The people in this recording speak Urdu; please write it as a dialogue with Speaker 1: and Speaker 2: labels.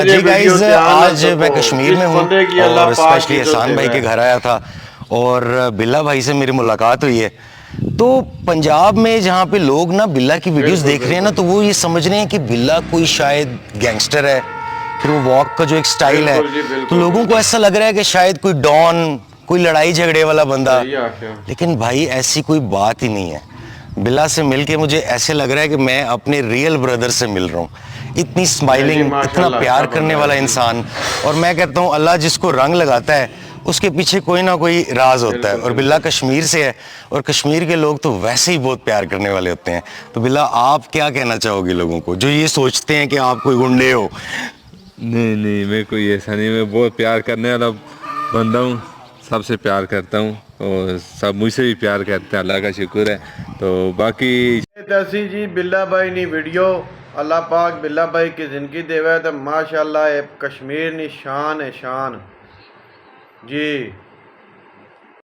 Speaker 1: جی گائز، آج میں کشمیر میں ہوں اور اسپیشلی احسان بھائی کے گھر آیا تھا اور بلا بھائی سے میری ملاقات ہوئی ہے. تو پنجاب میں جہاں پہ لوگ نا بلا کی ویڈیوز دیکھ رہے ہیں نا، تو وہ یہ سمجھ رہے ہیں کہ بلا کوئی شاید گینگسٹر ہے. پھر وہ واک کا جو ایک سٹائل ہے، تو لوگوں کو ایسا لگ رہا ہے کہ شاید کوئی ڈان، کوئی لڑائی جھگڑے والا بندہ. لیکن بھائی ایسی کوئی بات ہی نہیں ہے. بلا سے مل کے مجھے ایسے لگ رہا ہے کہ میں اپنے ریئل بردر سے مل رہا ہوں. اتنی اسمائلنگ، اتنا پیار کرنے والا انسان. اور میں کہتا ہوں اللہ جس کو رنگ لگاتا ہے اس کے پیچھے کوئی نہ کوئی راز ہوتا ہے. اور بلا کشمیر سے ہے اور کشمیر کے لوگ تو ویسے ہی بہت پیار کرنے والے ہوتے ہیں. تو بلا آپ کیا کہنا چاہو گے لوگوں کو جو یہ سوچتے ہیں کہ آپ کوئی گنڈے ہو؟
Speaker 2: نہیں، میں کوئی ایسا نہیں. میں بہت پیار کرنے والا بندہ ہوں. سب سے پیار کرتا ہوں اور سب مجھ سے بھی پیار کرتے ہیں. اللہ کا شکر ہے. تو باقی
Speaker 3: دسی جی بلا بھائی نی ویڈیو اللہ پاک بلا بھائی کی زندگی دے تو ماشاءاللہ کشمیر نی شان ہے شان جی.